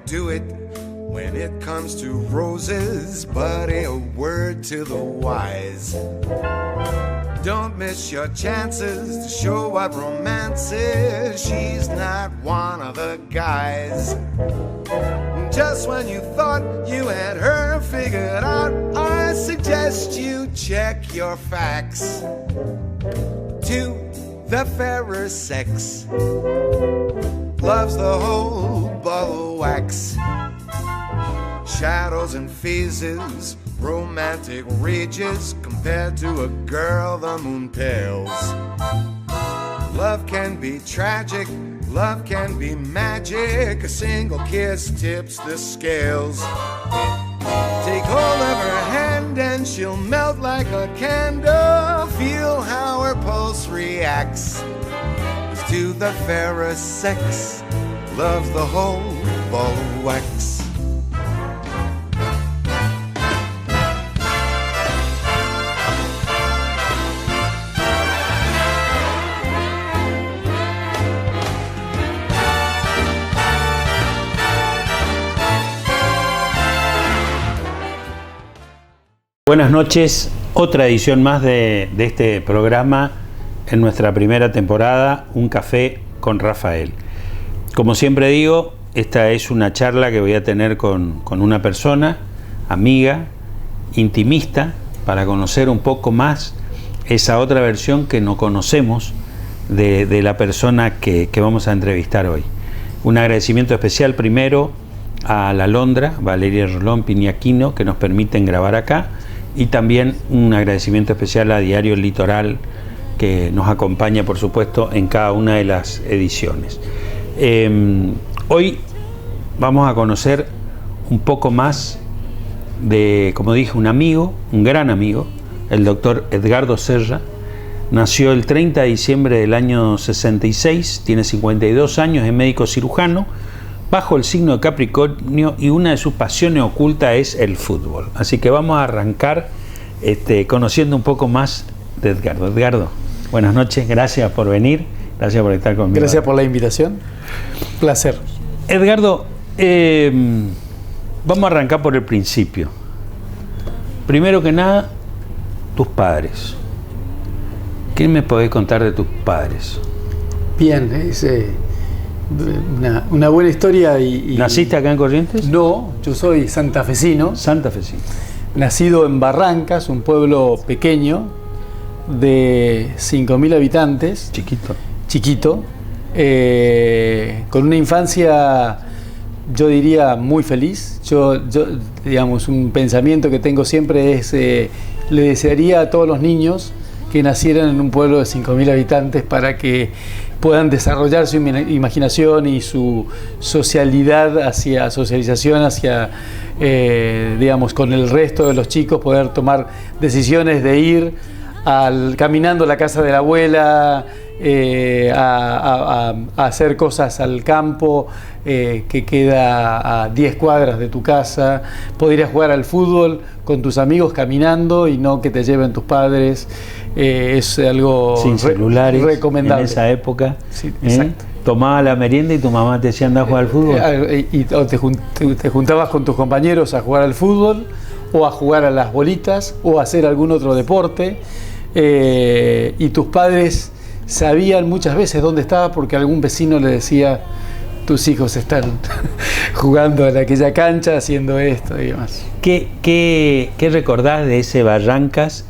do it when it comes to roses, buddy, a word to the wise. Don't miss your chances to show what romance is. She's not one of the guys. Just when you thought you had her figured out, I suggest you check your facts. To the fairer sex, loves the whole ball of wax. Shadows and phases, romantic rages, compared to a girl the moon pales. Love can be tragic, love can be magic, a single kiss tips the scales. Take hold of her hand and she'll melt like a candle, feel how her pulse reacts. 'Cause to the fairer sex, loves the whole ball of wax. Buenas noches, otra edición más de este programa en nuestra primera temporada, Un Café con Rafael. Como siempre digo, esta es una charla que voy a tener con una persona, amiga, intimista, para conocer un poco más esa otra versión que no conocemos de la persona que vamos a entrevistar hoy. Un agradecimiento especial primero a la Alondra, Valeria Rolón Piñaquino, que nos permiten grabar acá. Y también un agradecimiento especial a Diario El Litoral, que nos acompaña, por supuesto, en cada una de las ediciones. Hoy vamos a conocer un poco más de, como dije, un amigo, un gran amigo, el doctor Edgardo Serra. Nació el 30 de diciembre del año 66, tiene 52 años, es médico cirujano, bajo el signo de Capricornio, y una de sus pasiones ocultas es el fútbol. Así que vamos a arrancar conociendo un poco más de Edgardo. Edgardo, buenas noches, gracias por venir, gracias por estar conmigo. Gracias por la invitación, placer. Edgardo, vamos a arrancar por el principio. Primero que nada, tus padres. ¿Qué me podés contar de tus padres? Bien, es una buena historia. ¿Naciste acá en Corrientes? No, yo soy santafesino. Santafesino. Nacido en Barrancas, un pueblo pequeño de 5.000 habitantes. Chiquito. Con una infancia, yo diría, muy feliz. Yo digamos, un pensamiento que tengo siempre es, le desearía a todos los niños que nacieran en un pueblo de 5.000 habitantes para que puedan desarrollar su imaginación y su socialización hacia, digamos, con el resto de los chicos, poder tomar decisiones de ir caminando a la casa de la abuela, a hacer cosas al campo que queda a 10 cuadras de tu casa, poder ir a jugar al fútbol con tus amigos caminando y no que te lleven tus padres. Es algo sin celulares, recomendable. En esa época, sí, exacto. Tomaba la merienda y tu mamá te decía anda a jugar al fútbol. Y te juntabas con tus compañeros a jugar al fútbol, o a jugar a las bolitas, o a hacer algún otro deporte. Y tus padres sabían muchas veces dónde estaba porque algún vecino le decía: tus hijos están jugando en aquella cancha, haciendo esto y demás. ¿Qué recordás de ese Barrancas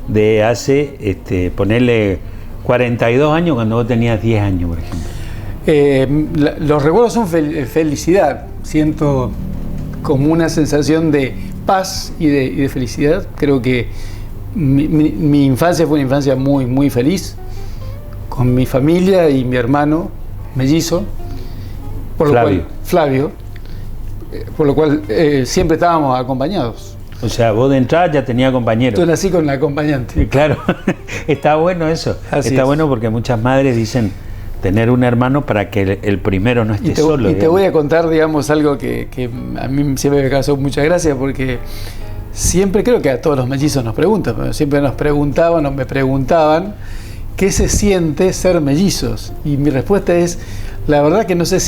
de hace, ponerle 42 años, cuando vos tenías 10 años, por ejemplo? Los recuerdos son felicidad. Siento como una sensación de paz y de felicidad. Creo que mi infancia fue una infancia muy, muy feliz, con mi familia y mi hermano mellizo, Flavio, por lo cual siempre estábamos acompañados. O sea, vos de entrada ya tenías compañeros. Yo nací con la acompañante. Claro, está bueno eso. Así está es. Bueno porque muchas madres dicen tener un hermano para que el primero no esté solo. Y te voy a contar, digamos, algo que a mí siempre me causó mucha gracia, porque siempre, creo que a todos los mellizos nos preguntan, pero siempre nos preguntaban o me preguntaban, ¿qué se siente ser mellizos? Y mi respuesta es, la verdad que no sé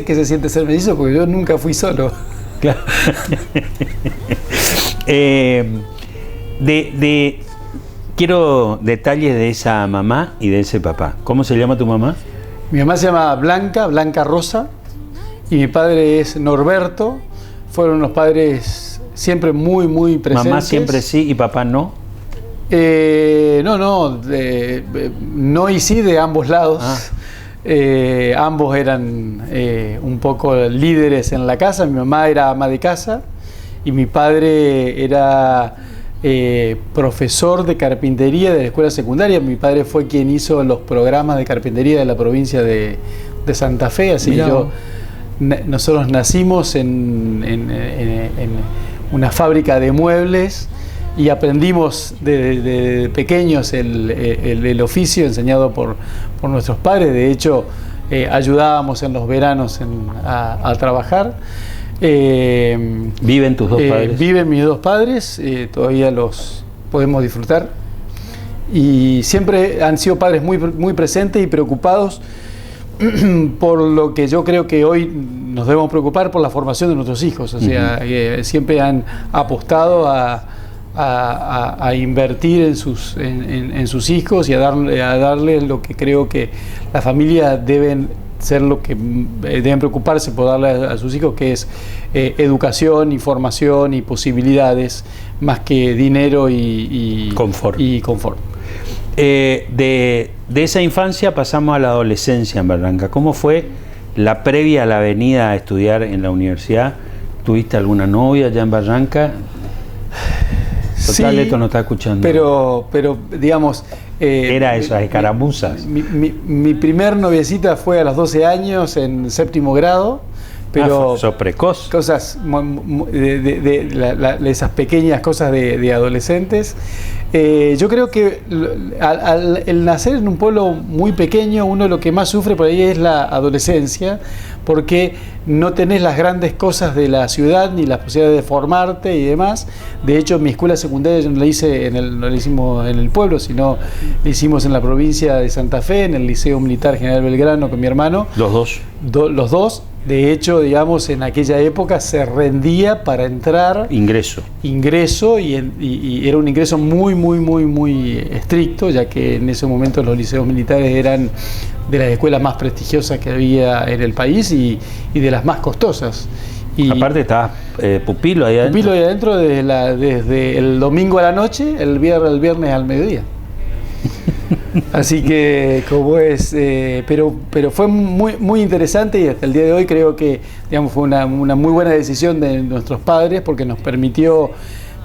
qué se siente ser mellizo porque yo nunca fui solo. Claro. Quiero detalles de esa mamá y de ese papá. ¿Cómo se llama tu mamá? Mi mamá se llama Blanca Rosa, y mi padre es Norberto. Fueron unos padres siempre muy, muy presentes. Mamá siempre sí y papá no. No y sí de ambos lados. Ambos eran un poco líderes en la casa. Mi mamá era ama de casa y mi padre era profesor de carpintería de la escuela secundaria. Mi padre fue quien hizo los programas de carpintería de la provincia de Santa Fe, así que nosotros nacimos en una fábrica de muebles y aprendimos de pequeños el oficio enseñado por nuestros padres. De hecho, ayudábamos en los veranos a trabajar. ¿Viven tus dos padres? Viven mis dos padres, todavía los podemos disfrutar. Y siempre han sido padres muy, muy presentes y preocupados por lo que yo creo que hoy nos debemos preocupar, por la formación de nuestros hijos. O sea, siempre han apostado a invertir en sus hijos y a darle lo que creo que las familias deben ser, lo que deben preocuparse por darle a sus hijos, que es educación, información y posibilidades, más que dinero y confort. De esa infancia pasamos a la adolescencia en Barranca. ¿Cómo fue la previa a la venida a estudiar en la universidad? ¿Tuviste alguna novia ya en Barranca? Total, sí, esto no está escuchando. Pero digamos... era esas escaramuzas. Mi primer noviecita fue a los 12 años en séptimo grado. Pero sos precoz. Cosas de esas pequeñas cosas de adolescentes. Yo creo que el nacer en un pueblo muy pequeño, uno lo que más sufre por ahí es la adolescencia, porque no tenés las grandes cosas de la ciudad ni las posibilidades de formarte y demás. De hecho, mi escuela secundaria yo no la hice no la hicimos en el pueblo, sino la hicimos en la provincia de Santa Fe, en el Liceo Militar General Belgrano, con mi hermano. ¿Los dos? Los dos. De hecho, digamos, en aquella época se rendía para entrar. Ingreso, y era un ingreso muy, muy, muy, muy estricto, ya que en ese momento los liceos militares eran de las escuelas más prestigiosas que había en el país y de las más costosas. Y aparte estabas pupilo ahí adentro. Pupilo ahí adentro desde el domingo a la noche, el viernes al mediodía. Así que como es, pero fue muy, muy interesante, y hasta el día de hoy creo que, digamos, fue una muy buena decisión de nuestros padres, porque nos permitió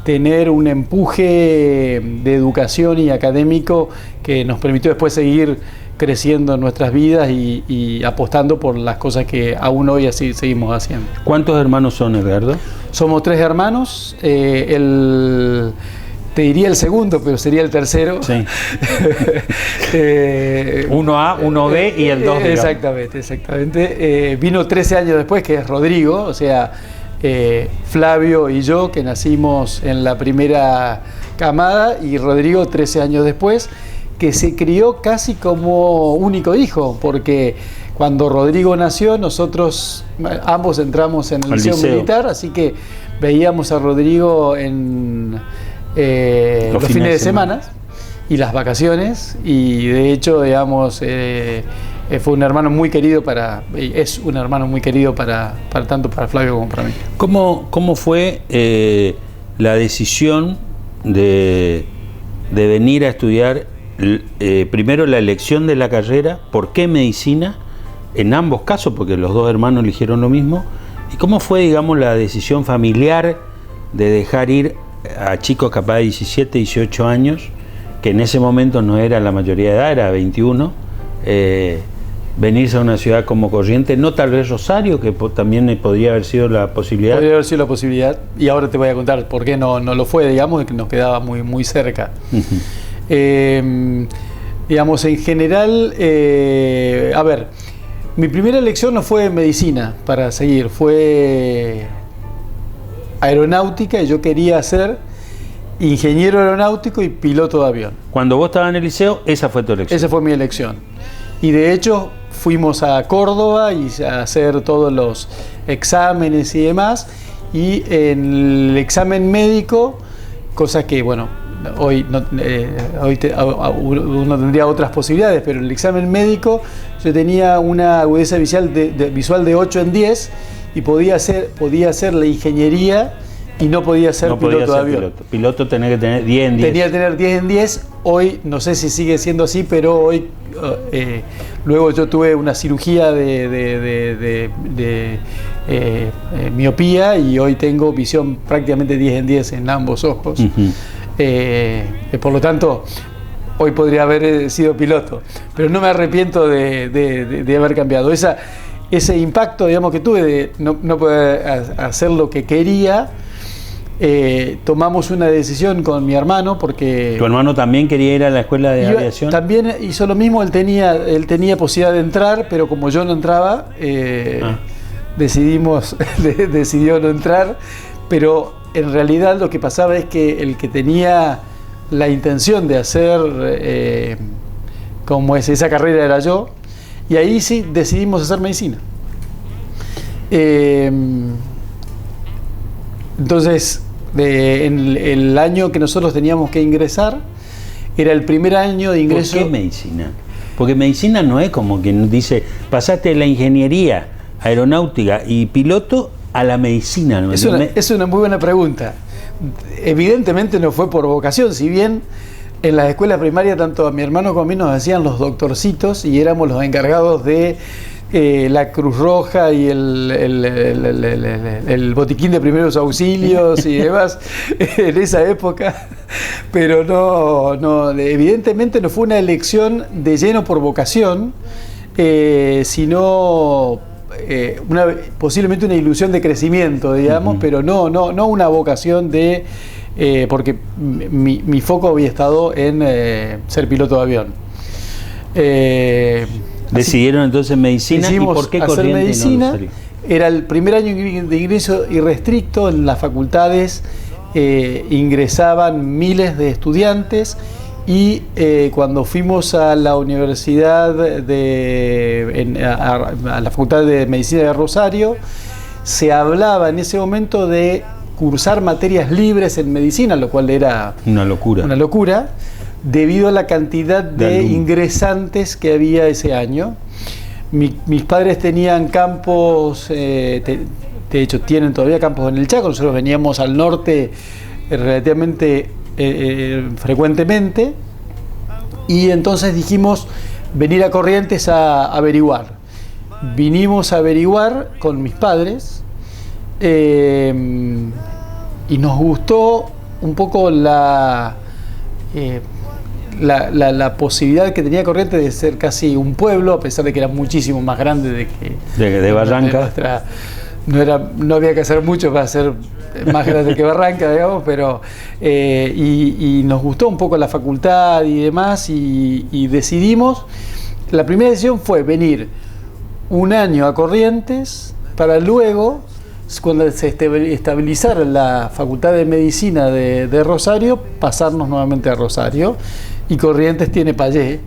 tener un empuje de educación y académico que nos permitió después seguir creciendo en nuestras vidas y apostando por las cosas que aún hoy así seguimos haciendo. ¿Cuántos hermanos son, Edgardo? Somos 3 hermanos. Te diría el segundo, pero sería el tercero. Sí. Uno A, uno B y el 2. Exactamente. Vino 13 años después, que es Rodrigo, o sea, Flavio y yo, que nacimos en la primera camada, y Rodrigo 13 años después, que se crió casi como único hijo, porque cuando Rodrigo nació, nosotros ambos entramos en el liceo militar, así que veíamos a Rodrigo en los fines de semana y las vacaciones, y de hecho, digamos, fue un hermano muy querido es un hermano muy querido para tanto para Flavio como para mí. ¿Cómo fue la decisión de venir a estudiar, primero la elección de la carrera? ¿Por qué medicina? En ambos casos, porque los dos hermanos eligieron lo mismo. ¿Y cómo fue, digamos, la decisión familiar de dejar ir a chicos capaz de 17, 18 años, que en ese momento no era la mayoría de edad, era 21, venirse a una ciudad como Corrientes, no tal vez Rosario, que también podría haber sido la posibilidad? Podría haber sido la posibilidad, y ahora te voy a contar por qué no lo fue, digamos, que nos quedaba muy, muy cerca. Digamos, en general, a ver, mi primera elección no fue medicina para seguir, fue aeronáutica, y yo quería hacer ingeniero aeronáutico y piloto de avión. Cuando vos estabas en el liceo, esa fue tu elección. Esa fue mi elección. Y de hecho fuimos a Córdoba y a hacer todos los exámenes y demás. Y en el examen médico, cosa que, bueno, hoy uno tendría otras posibilidades, pero en el examen médico yo tenía una agudeza visual de 8 en 10 y podía hacer la ingeniería y no podía ser piloto de avión. Piloto tenía que tener 10 en 10. Tenía que tener 10 en 10. Hoy, no sé si sigue siendo así, pero hoy, luego yo tuve una cirugía de miopía y hoy tengo visión prácticamente 10 en 10 en ambos ojos. Por lo tanto, hoy podría haber sido piloto, pero no me arrepiento de haber cambiado. Ese impacto, digamos, que tuve de no poder hacer lo que quería. Tomamos una decisión con mi hermano porque... ¿Tu hermano también quería ir a la escuela de aviación? También hizo lo mismo, él tenía posibilidad de entrar, pero como yo no entraba, decidió no entrar, pero en realidad lo que pasaba es que el que tenía la intención de hacer esa carrera era yo, y ahí sí decidimos hacer medicina. Entonces, en el año que nosotros teníamos que ingresar, era el primer año de ingreso. ¿Por qué medicina? Porque medicina no es como quien dice, pasaste de la ingeniería aeronáutica y piloto a la medicina, ¿no? Es una muy buena pregunta. Evidentemente no fue por vocación, si bien en las escuelas primarias tanto a mi hermano como a mí nos decían los doctorcitos y éramos los encargados de la Cruz Roja y el botiquín de primeros auxilios y demás en esa época, pero no, evidentemente no fue una elección de lleno por vocación, sino posiblemente una ilusión de crecimiento, digamos, pero no una vocación de porque mi foco había estado en ser piloto de avión. Decidieron entonces medicina. ¿Y por qué hacer medicina? Era el primer año de ingreso irrestricto. En las facultades ingresaban miles de estudiantes y cuando fuimos a la universidad a la Facultad de Medicina de Rosario, se hablaba en ese momento de cursar materias libres en medicina, lo cual era una locura. Debido a la cantidad de ingresantes que había ese año. Mis padres tenían campos, de hecho tienen todavía campos en el Chaco, nosotros veníamos al norte relativamente frecuentemente, y entonces dijimos venir a Corrientes a averiguar. Vinimos a averiguar con mis padres y nos gustó un poco la posibilidad que tenía Corrientes de ser casi un pueblo, a pesar de que era muchísimo más grande de Barranca. No había que hacer mucho para ser más grande que Barranca, digamos, pero y nos gustó un poco la facultad y demás, y decidimos. La primera decisión fue venir un año a Corrientes para luego, cuando se estabilizara la Facultad de Medicina de Rosario, pasarnos nuevamente a Rosario. Y Corrientes tiene Payé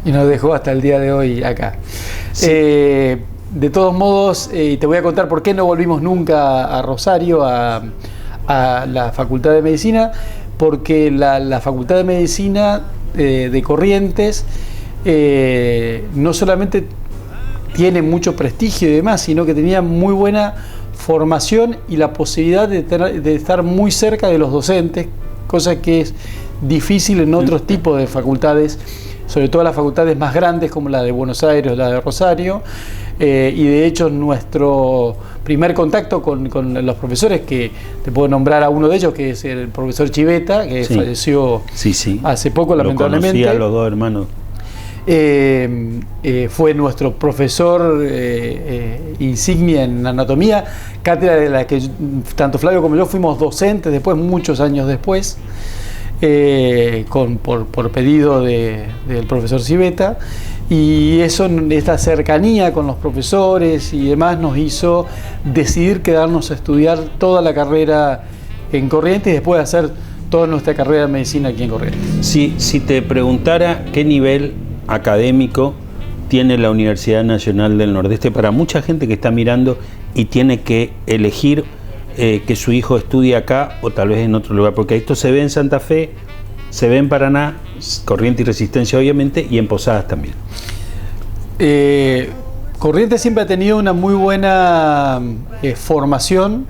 y nos dejó hasta el día de hoy acá. Sí. De todos modos, te voy a contar por qué no volvimos nunca a Rosario, a la Facultad de Medicina, porque la Facultad de Medicina de Corrientes no solamente tiene mucho prestigio y demás, sino que tenía muy buena formación y la posibilidad de estar muy cerca de los docentes, cosa que es difícil en otros tipos de facultades, sobre todo las facultades más grandes como la de Buenos Aires o la de Rosario, y de hecho nuestro primer contacto con los profesores, que te puedo nombrar a uno de ellos, que es el profesor Chiveta, que falleció hace poco, lamentablemente. Lo conocí a los dos hermanos. Fue nuestro profesor insignia en anatomía, cátedra de la que tanto Flavio como yo fuimos docentes después, muchos años después, por pedido del profesor Civeta, y esta cercanía con los profesores y demás nos hizo decidir quedarnos a estudiar toda la carrera en Corrientes y después hacer toda nuestra carrera de medicina aquí en Corrientes. Si te preguntara qué nivel académico tiene la Universidad Nacional del Nordeste para mucha gente que está mirando y tiene que elegir que su hijo estudie acá o tal vez en otro lugar, porque esto se ve en Santa Fe, se ve en Paraná, Corrientes y Resistencia obviamente, y en Posadas también. Corrientes siempre ha tenido una muy buena formación.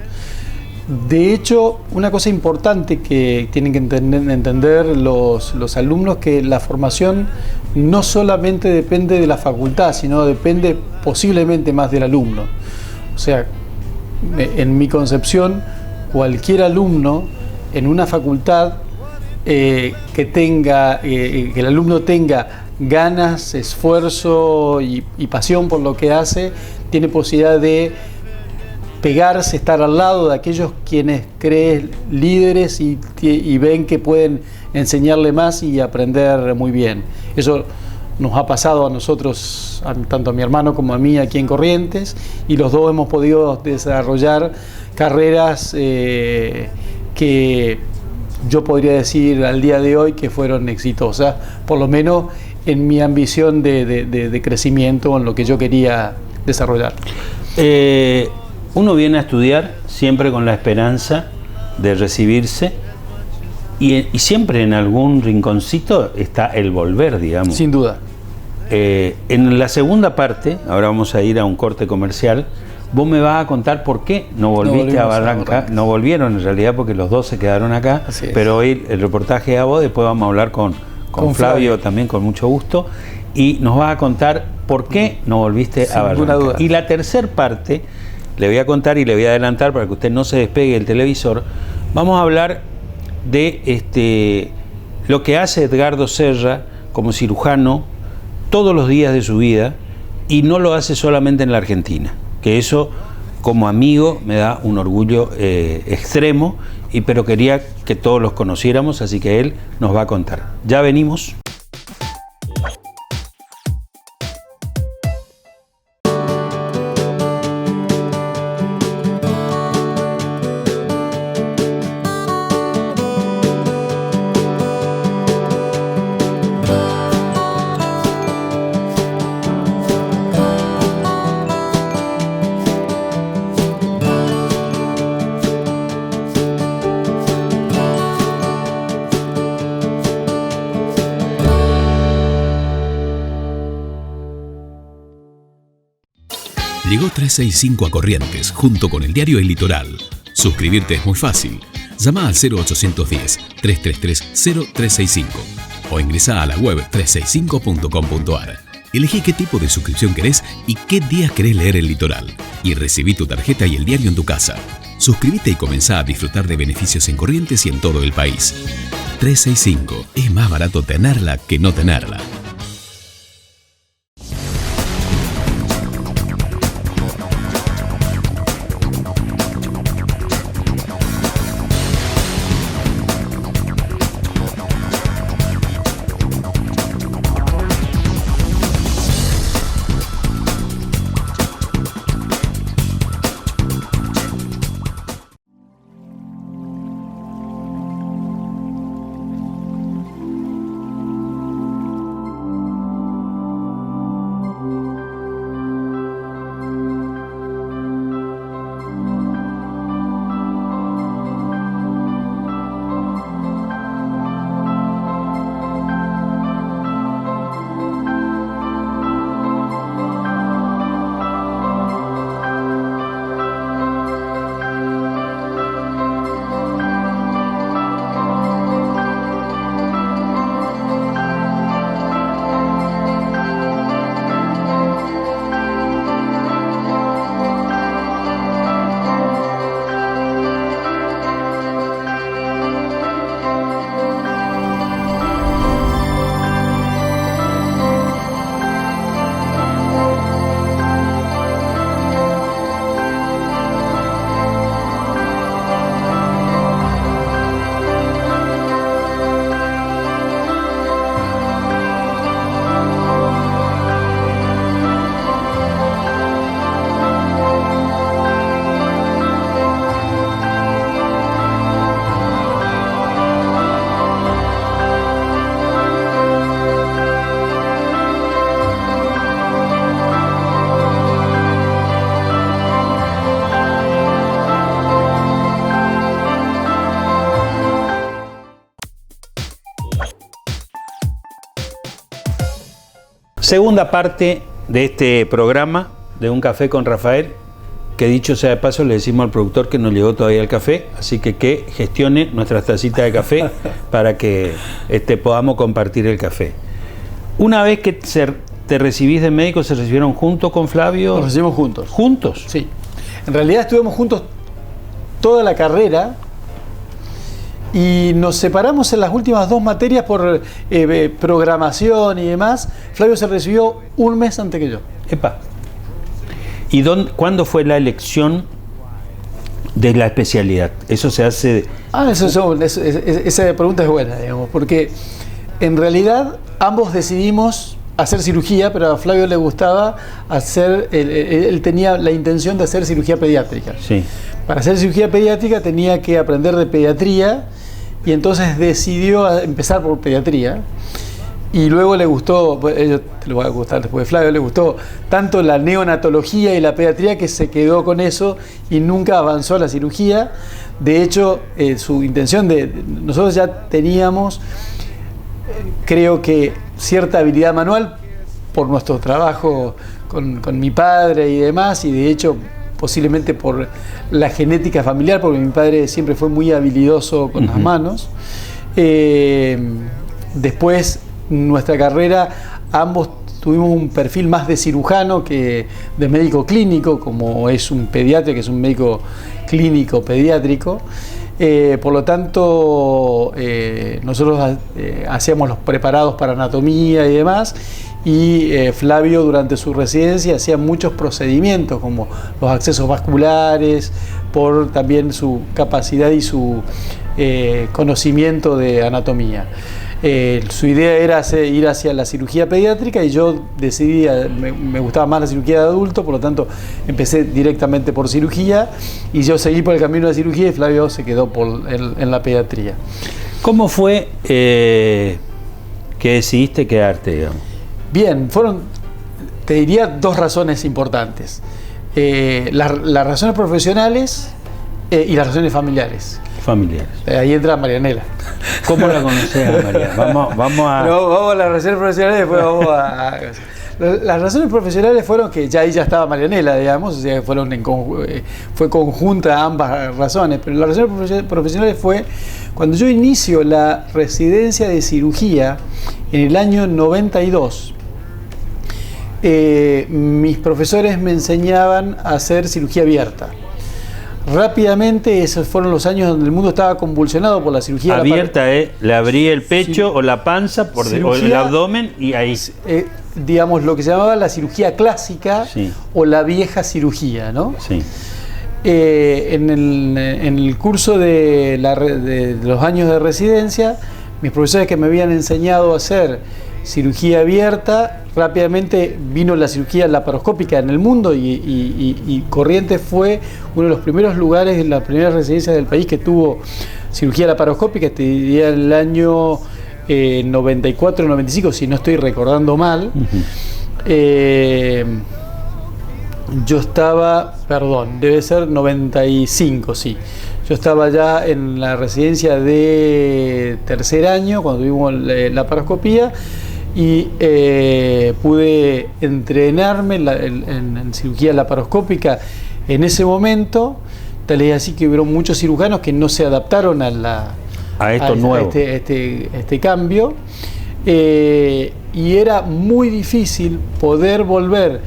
De hecho, una cosa importante que tienen que entender los alumnos, que la formación no solamente depende de la facultad, sino depende posiblemente más del alumno. O sea, en mi concepción, cualquier alumno en una facultad que el alumno tenga ganas, esfuerzo y pasión por lo que hace, tiene posibilidad de pegarse, estar al lado de aquellos quienes creen líderes y ven que pueden enseñarle más y aprender muy bien. Eso nos ha pasado a nosotros, tanto a mi hermano como a mí aquí en Corrientes, y los dos hemos podido desarrollar carreras que yo podría decir al día de hoy que fueron exitosas, por lo menos en mi ambición de crecimiento, en lo que yo quería desarrollar. Uno viene a estudiar siempre con la esperanza de recibirse y siempre en algún rinconcito está el volver, digamos. Sin duda. En la segunda parte, ahora vamos a ir a un corte comercial, vos me vas a contar por qué no volviste a Barranca. No volvieron en realidad porque los dos se quedaron acá, pero hoy el reportaje es a vos, después vamos a hablar con Flavio también, con mucho gusto, y nos vas a contar por qué no volviste a Barranca. Duda. Y la tercera parte, le voy a contar y le voy a adelantar para que usted no se despegue del televisor, vamos a hablar de lo que hace Edgardo Serra como cirujano todos los días de su vida, y no lo hace solamente en la Argentina, que eso como amigo me da un orgullo extremo, pero quería que todos los conociéramos, así que él nos va a contar. Ya venimos. Llegó 365 a Corrientes, junto con el diario El Litoral. Suscribirte es muy fácil. Llama al 0810-333-0365 o ingresa a la web 365.com.ar. Elegí qué tipo de suscripción querés y qué días querés leer El Litoral. Y recibí tu tarjeta y el diario en tu casa. Suscríbete y comenzá a disfrutar de beneficios en Corrientes y en todo el país. 365. Es más barato tenerla que no tenerla. Segunda parte de este programa de Un Café con Rafael, que dicho sea de paso le decimos al productor que no llegó todavía el café, así que gestione nuestras tacitas de café para que podamos compartir el café. Una vez que te recibís de médico, ¿se recibieron juntos con Flavio? Nos recibimos juntos. ¿Juntos? Sí. En realidad estuvimos juntos toda la carrera y nos separamos en las últimas 2 materias por programación y demás. Flavio se recibió un mes antes que yo. Epa. ¿Y cuándo fue la elección de la especialidad? Eso se hace... Esa pregunta es buena, digamos, porque en realidad ambos decidimos hacer cirugía, pero a Flavio le gustaba él tenía la intención de hacer cirugía pediátrica. Sí. Para hacer cirugía pediátrica tenía que aprender de pediatría y entonces decidió empezar por pediatría. Y luego le gustó, te lo va a gustar después de Flavio, le gustó tanto la neonatología y la pediatría que se quedó con eso y nunca avanzó a la cirugía. De hecho, su intención nosotros ya teníamos, creo que, cierta habilidad manual por nuestro trabajo con mi padre y demás, y de hecho posiblemente por la genética familiar, porque mi padre siempre fue muy habilidoso con las manos. Después, nuestra carrera, ambos tuvimos un perfil más de cirujano que de médico clínico, como es un pediatra, que es un médico clínico pediátrico. Por lo tanto, nosotros hacíamos los preparados para anatomía y demás, y Flavio durante su residencia hacía muchos procedimientos como los accesos vasculares, por también su capacidad y su conocimiento de anatomía. Su idea era ir hacia la cirugía pediátrica y yo decidí, me gustaba más la cirugía de adulto, por lo tanto empecé directamente por cirugía y yo seguí por el camino de la cirugía y Flavio se quedó en la pediatría. ¿Cómo fue que decidiste quedarte, digamos? Bien, te diría 2 razones importantes. Las razones profesionales y las razones familiares. Ahí entra Marianela. ¿Cómo la conocés a Mariana? Vamos a las razones profesionales, después vamos a... Las razones profesionales fueron que ya ahí ya estaba Marianela, digamos, o sea, fue conjunta ambas razones, pero las razones profesionales fue cuando yo inicio la residencia de cirugía en el año 92. Mis profesores me enseñaban a hacer cirugía abierta. Rápidamente, esos fueron los años donde el mundo estaba convulsionado por la cirugía abierta. Le abría el pecho o la panza o el abdomen y ahí... digamos, lo que se llamaba la cirugía clásica, sí, o la vieja cirugía, ¿no? Sí. En el curso de los años de residencia, mis profesores que me habían enseñado a hacer cirugía abierta, rápidamente vino la cirugía laparoscópica en el mundo y Corrientes fue uno de los primeros lugares en la primera residencia del país que tuvo cirugía laparoscópica, te diría en el año 94-95, si no estoy recordando mal. Yo estaba, debe ser 95, sí. Yo estaba ya en la residencia de tercer año cuando tuvimos la laparoscopía y pude entrenarme en cirugía laparoscópica en ese momento. Tal es así que hubo muchos cirujanos que no se adaptaron a este cambio, y era muy difícil poder volver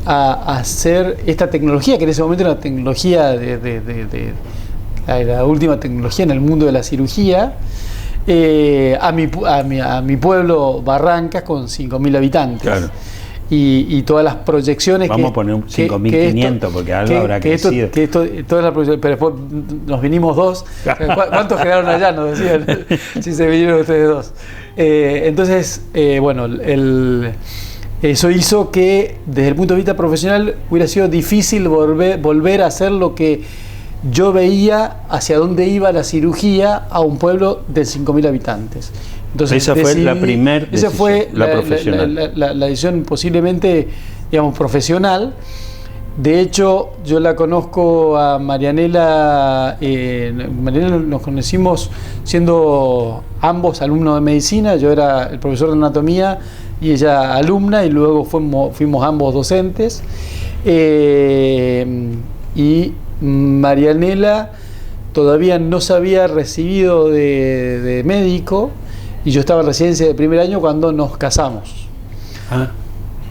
a hacer esta tecnología, que en ese momento era una tecnología la última tecnología en el mundo de la cirugía, a mi pueblo Barrancas con 5.000 habitantes. Claro. Y todas las proyecciones. Vamos a poner un 5.500 porque algo habrá crecido. Todas las proyecciones, pero después nos vinimos 2. ¿Cuántos quedaron allá? Nos decían, si se vinieron ustedes 2. Entonces, bueno, eso hizo que desde el punto de vista profesional hubiera sido difícil volver a hacer lo que yo veía hacia dónde iba la cirugía a un pueblo de 5.000 habitantes. Entonces, esa fue la primera decisión, esa fue la profesional. La decisión posiblemente, digamos, profesional. De hecho, yo la conozco a Marianela. Marianela nos conocimos siendo ambos alumnos de medicina. Yo era el profesor de anatomía y ella alumna, y luego fuimos ambos docentes. Y Marianela todavía no se había recibido de médico, y yo estaba en residencia de primer año cuando nos casamos.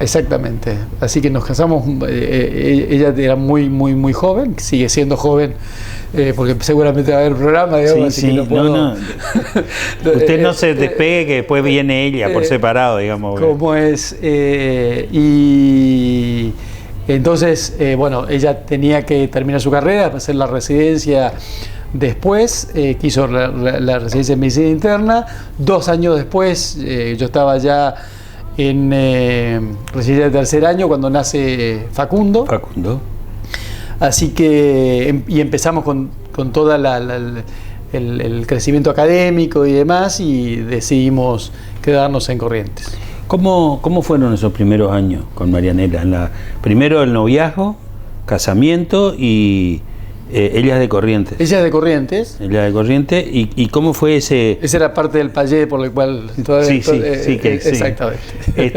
Exactamente. Así que nos casamos. Ella era muy joven, sigue siendo joven, porque seguramente va a haber programa, digamos, así que no puedo. Usted no se despegue, que después viene ella por separado, digamos. ¿Cómo es? Y entonces, bueno, ella tenía que terminar su carrera, hacer la residencia después, que hizo la residencia en medicina interna. 2 años después, yo estaba ya en residencia de tercer año cuando nace Facundo. Así que y empezamos con todo el crecimiento académico y demás, y decidimos quedarnos en Corrientes. ¿Cómo fueron esos primeros años con Marianela? Primero el noviazgo, casamiento y ella es de Corrientes. Ella es de Corrientes. Ella es de Corrientes. ¿Y cómo fue ese...? Esa era parte del payé por el cual... Sí, exactamente.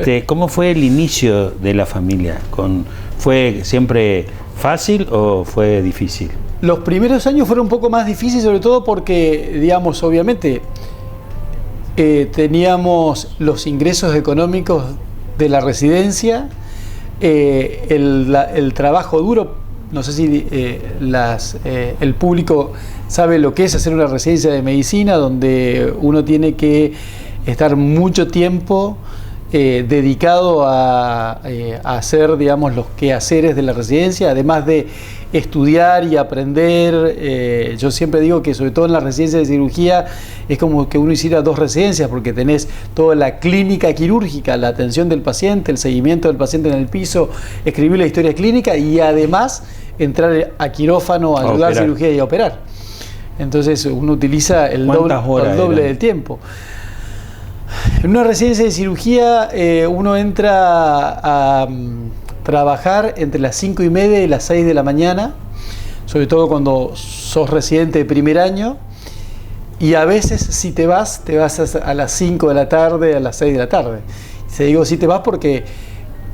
Sí. ¿Cómo fue el inicio de la familia? ¿Fue siempre fácil o fue difícil? Los primeros años fueron un poco más difíciles, sobre todo porque, digamos, obviamente, teníamos los ingresos económicos de la residencia, el trabajo duro. No sé si el público sabe lo que es hacer una residencia de medicina, donde uno tiene que estar mucho tiempo dedicado a hacer, digamos, los quehaceres de la residencia, además de estudiar y aprender. Yo siempre digo que sobre todo en la residencia de cirugía es como que uno hiciera 2 residencias, porque tenés toda la clínica quirúrgica, la atención del paciente, el seguimiento del paciente en el piso, escribir la historia clínica y además entrar a quirófano, a ayudar a cirugía y a operar. Entonces uno utiliza el doble del tiempo. En una residencia de cirugía uno entra a trabajar entre las 5:30 y las 6 de la mañana, sobre todo cuando sos residente de primer año, y a veces si te vas a las 5 de la tarde, a las 6 de la tarde. Se digo si te vas porque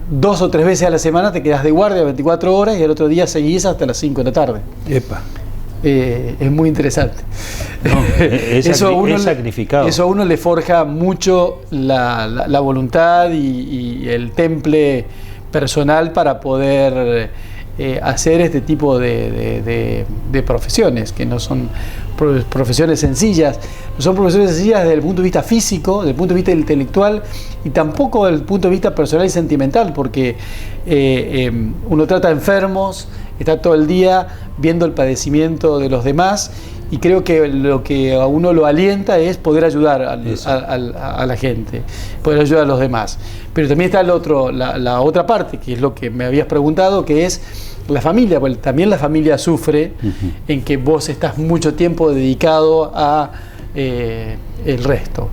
2 o 3 veces a la semana te quedas de guardia 24 horas y el otro día seguís hasta las 5 de la tarde. Epa. Es muy interesante. No, es sacrificado. Eso a uno le forja mucho la voluntad y el temple personal para poder hacer este tipo de profesiones, que no son profesiones sencillas. No son profesiones sencillas desde el punto de vista físico, desde el punto de vista intelectual y tampoco desde el punto de vista personal y sentimental, porque uno trata enfermos, está todo el día viendo el padecimiento de los demás, y creo que lo que a uno lo alienta es poder ayudar a la gente, poder ayudar a los demás. Pero también está la otra parte, que es lo que me habías preguntado, que es la familia, porque también la familia sufre en que vos estás mucho tiempo dedicado a el resto.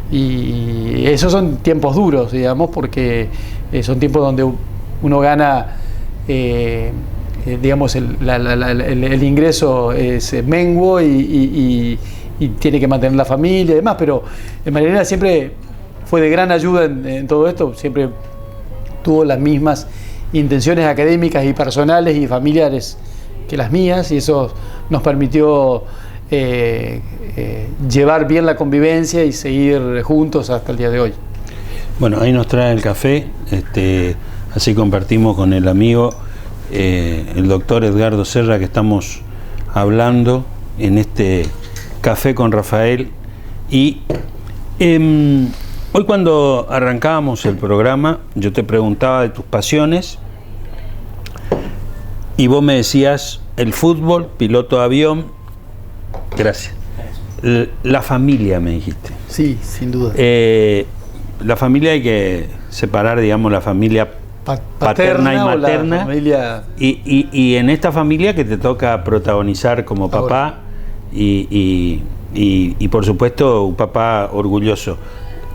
Y esos son tiempos duros, digamos, porque son tiempos donde uno gana... digamos, el ingreso es menguo y tiene que mantener la familia y demás, pero Marianela siempre fue de gran ayuda en todo esto, siempre tuvo las mismas intenciones académicas y personales y familiares que las mías, y eso nos permitió llevar bien la convivencia y seguir juntos hasta el día de hoy. Bueno, ahí nos trae el café, así compartimos con el amigo el doctor Edgardo Serra, que estamos hablando en este Café con Rafael. Y hoy, cuando arrancábamos el programa, yo te preguntaba de tus pasiones y vos me decías el fútbol, piloto de avión. Gracias. La familia, me dijiste. Sí, sin duda. La familia, hay que separar, digamos, la familia paterna y materna, familia... y en esta familia que te toca protagonizar como papá y por supuesto un papá orgulloso.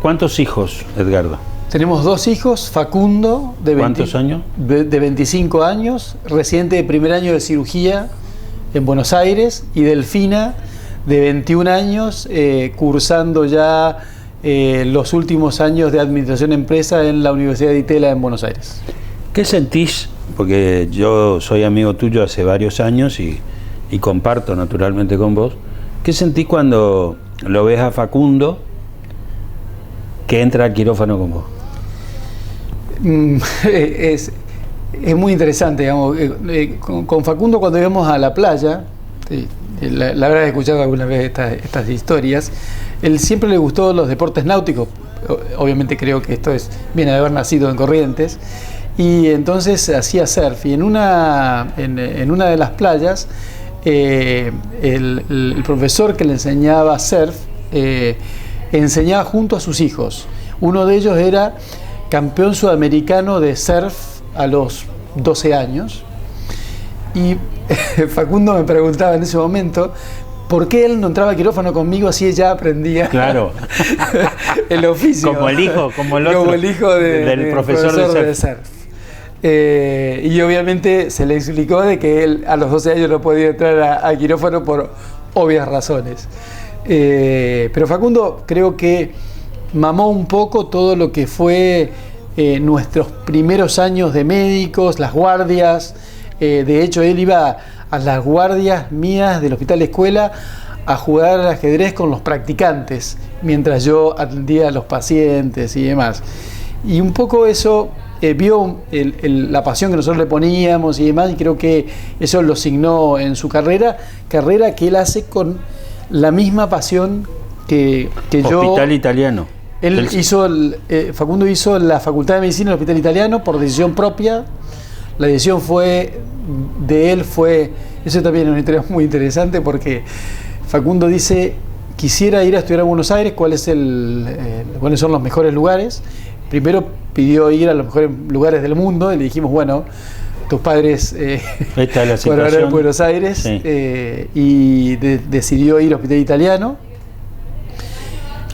¿Cuántos hijos, Edgardo? Tenemos 2 hijos, Facundo, ¿cuántos años? De 25 años, residente de primer año de cirugía en Buenos Aires, y Delfina, de 21 años, cursando ya los últimos años de administración de empresa en la Universidad de Itela en Buenos Aires. ¿Qué sentís? Porque yo soy amigo tuyo hace varios años y comparto naturalmente con vos. ¿Qué sentís cuando lo ves a Facundo que entra al quirófano con vos? Es muy interesante, digamos. Con Facundo, cuando íbamos a la playa, la habrás escuchado alguna vez estas historias, él siempre le gustó los deportes náuticos. Obviamente creo que esto viene de haber nacido en Corrientes, y entonces hacía surf, y en una de las playas el profesor que le enseñaba surf enseñaba junto a sus hijos. Uno de ellos era campeón sudamericano de surf a los 12 años, y Facundo me preguntaba en ese momento por qué él no entraba al quirófano conmigo, así ella aprendía, claro, el oficio, como el hijo del profesor de surf. Y obviamente se le explicó de que él a los 12 años no podía entrar al quirófano por obvias razones. Pero Facundo creo que mamó un poco todo lo que fue nuestros primeros años de médicos, las guardias. De hecho, él iba a las guardias mías del Hospital Escuela a jugar al ajedrez con los practicantes, mientras yo atendía a los pacientes y demás. Y un poco eso vio la pasión que nosotros le poníamos y demás, y creo que eso lo signó en su carrera que él hace con la misma pasión que yo. Hospital Italiano. Facundo hizo la Facultad de Medicina en el Hospital Italiano por decisión propia. La decisión de él fue, eso también es una historia muy interesante, porque Facundo dice: quisiera ir a estudiar a Buenos Aires, ¿cuáles son los mejores lugares? Primero pidió ir a los mejores lugares del mundo, y le dijimos, bueno, tus padres fueron a Buenos Aires, sí. Y decidió ir al Hospital Italiano.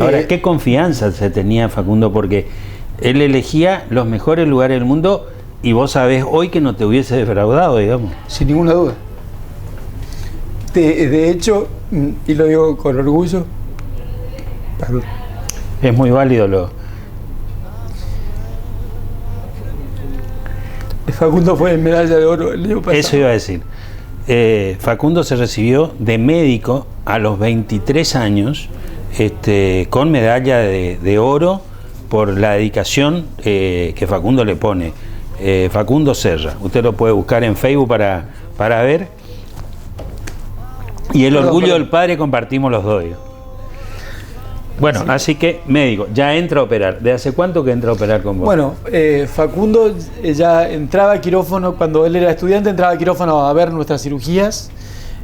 Ahora, ¿qué confianza se tenía Facundo? Porque él elegía los mejores lugares del mundo, y vos sabés hoy que no te hubiese defraudado, digamos. Sin ninguna duda. De hecho, y lo digo con orgullo, es muy válido Facundo fue en medalla de oro el año pasado. Eso iba a decir. Facundo se recibió de médico a los 23 años, con medalla de oro por la dedicación que Facundo le pone. Facundo Serra, usted lo puede buscar en Facebook para ver. Y el orgullo del padre compartimos los dos. Bueno, sí. Así que médico, ya entra a operar. ¿De hace cuánto que entra a operar con vos? Bueno, Facundo ya entraba a quirófano, cuando él era estudiante entraba a quirófano a ver nuestras cirugías,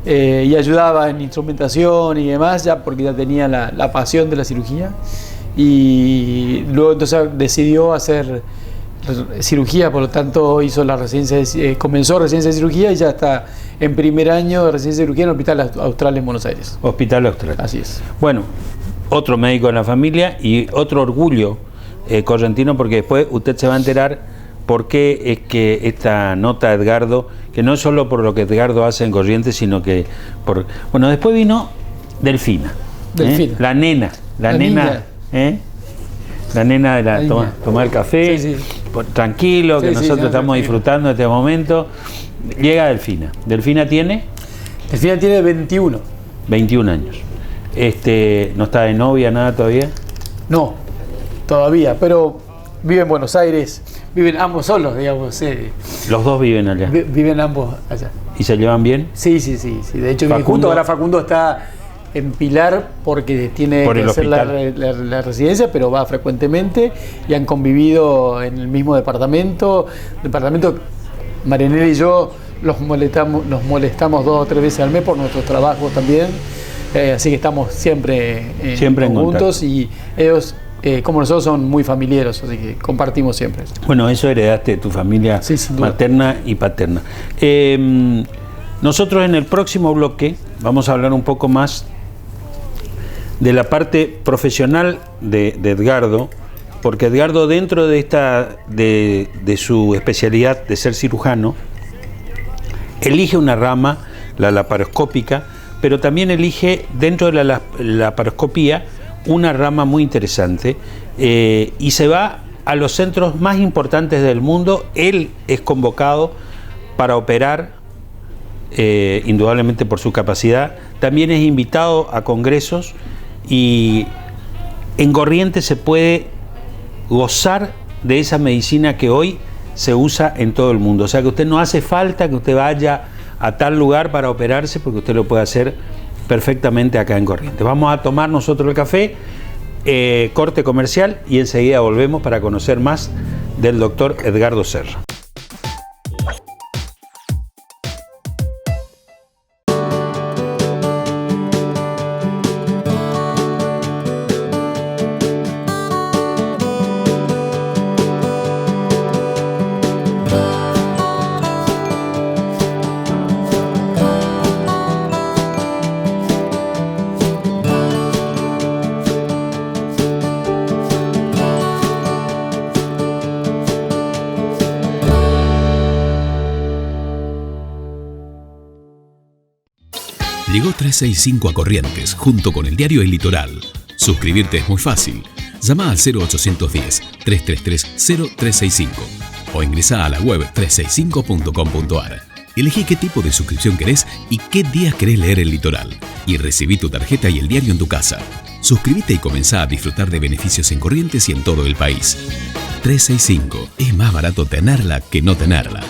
y ayudaba en instrumentación y demás, ya porque ya tenía la pasión de la cirugía. Y luego entonces decidió hacer cirugía, por lo tanto hizo la residencia, comenzó residencia de cirugía y ya está en primer año de residencia de cirugía en el Hospital Austral en Buenos Aires. Hospital Austral. Así es. Bueno, otro médico en la familia y otro orgullo correntino, porque después usted se va a enterar por qué es que esta nota de Edgardo, que no es solo por lo que Edgardo hace en Corrientes, sino que por... Bueno, después vino Delfina. La nena. La nena de tomar café, sí. Tranquilo, que sí, nosotros estamos disfrutando de este momento. Llega Delfina. ¿Delfina tiene? Delfina tiene 21. 21 años. ¿No está de novia, nada todavía? No, todavía, pero vive en Buenos Aires. Viven ambos solos, digamos. Los dos viven allá. Viven ambos allá. ¿Y se llevan bien? Sí. De hecho, viven juntos. Ahora Facundo está en Pilar porque tiene que hacer la residencia, pero va frecuentemente, y han convivido en el mismo departamento. Marianela y yo nos molestamos 2 o 3 veces al mes por nuestros trabajos también, así que estamos siempre juntos, y ellos, como nosotros, son muy familiares, así que compartimos siempre. Bueno, eso heredaste de tu familia, sí, materna y paterna. Nosotros en el próximo bloque vamos a hablar un poco más de la parte profesional de Edgardo, porque Edgardo, dentro de su especialidad de ser cirujano, elige una rama, la laparoscópica, pero también elige dentro de la laparoscopía una rama muy interesante y se va a los centros más importantes del mundo. Él es convocado para operar, indudablemente por su capacidad. También es invitado a congresos y en Corrientes se puede gozar de esa medicina que hoy se usa en todo el mundo. O sea que usted no hace falta que usted vaya a tal lugar para operarse, porque usted lo puede hacer perfectamente acá en Corrientes. Vamos a tomar nosotros el café, corte comercial, y enseguida volvemos para conocer más del doctor Edgardo Serra. Llegó 365 a Corrientes, junto con el diario El Litoral. Suscribirte es muy fácil. Llama al 0810-333-0365 o ingresa a la web 365.com.ar. Elegí qué tipo de suscripción querés y qué días querés leer El Litoral. Y recibí tu tarjeta y el diario en tu casa. Suscríbete y comenzá a disfrutar de beneficios en Corrientes y en todo el país. 365. Es más barato tenerla que no tenerla.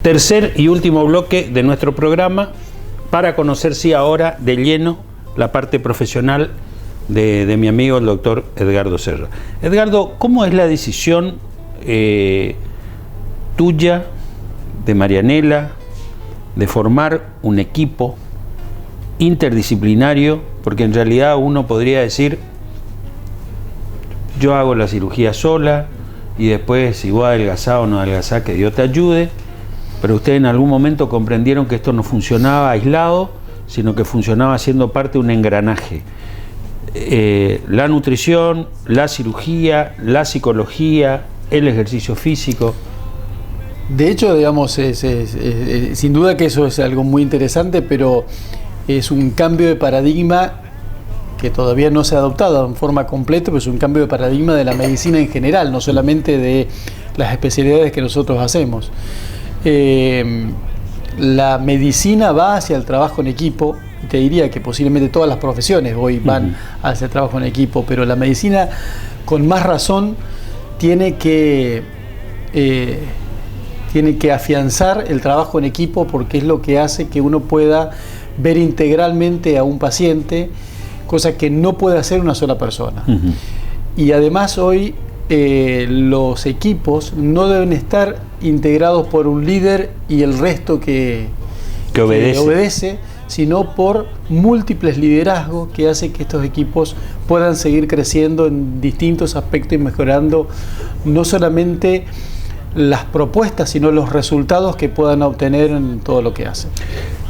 Tercer y último bloque de nuestro programa para conocer, sí, ahora de lleno la parte profesional de mi amigo el doctor Edgardo Serra. Edgardo, ¿cómo es la decisión tuya, de Marianela, de formar un equipo interdisciplinario? Porque en realidad uno podría decir, yo hago la cirugía sola y después si vos adelgazás o no adelgazás, que Dios te ayude. Pero ustedes en algún momento comprendieron que esto no funcionaba aislado, sino que funcionaba siendo parte de un engranaje. La nutrición, la cirugía, la psicología, el ejercicio físico. De hecho, digamos, sin duda que eso es algo muy interesante, pero es un cambio de paradigma que todavía no se ha adoptado en forma completa, pero es un cambio de paradigma de la medicina en general, no solamente de las especialidades que nosotros hacemos. La medicina va hacia el trabajo en equipo. Te diría que posiblemente todas las profesiones hoy van hacia el trabajo en equipo, pero la medicina con más razón tiene que afianzar el trabajo en equipo, porque es lo que hace que uno pueda ver integralmente a un paciente cosa que no puede hacer una sola persona. Uh-huh. Y además hoy los equipos no deben estar integrados por un líder y el resto que obedece, sino por múltiples liderazgos que hacen que estos equipos puedan seguir creciendo en distintos aspectos y mejorando no solamente las propuestas, sino los resultados que puedan obtener en todo lo que hacen.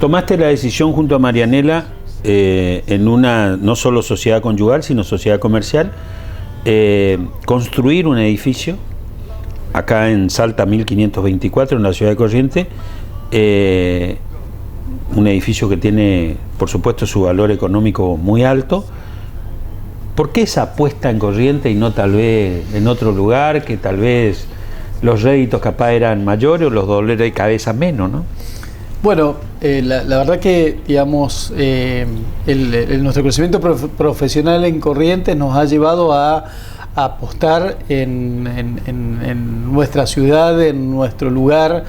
Tomaste la decisión junto a Marianela en una no solo sociedad conyugal, sino sociedad comercial, construir un edificio acá en Salta 1524, en la ciudad de Corrientes, un edificio que tiene, por supuesto, su valor económico muy alto. ¿Por qué esa apuesta en Corrientes y no tal vez en otro lugar, que tal vez los réditos capaz eran mayores o los dolores de cabeza menos, ¿no? Bueno, la verdad que, digamos, nuestro crecimiento profesional en Corrientes nos ha llevado a apostar en nuestra ciudad, en nuestro lugar,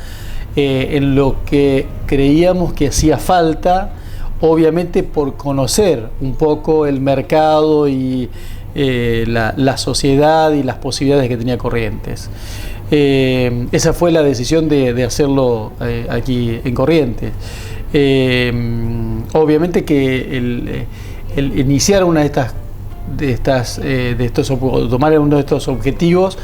en lo que creíamos que hacía falta, obviamente por conocer un poco el mercado y la sociedad y las posibilidades que tenía Corrientes. Esa fue la decisión de hacerlo aquí en Corrientes. Obviamente que el iniciar una tomar uno de estos objetivos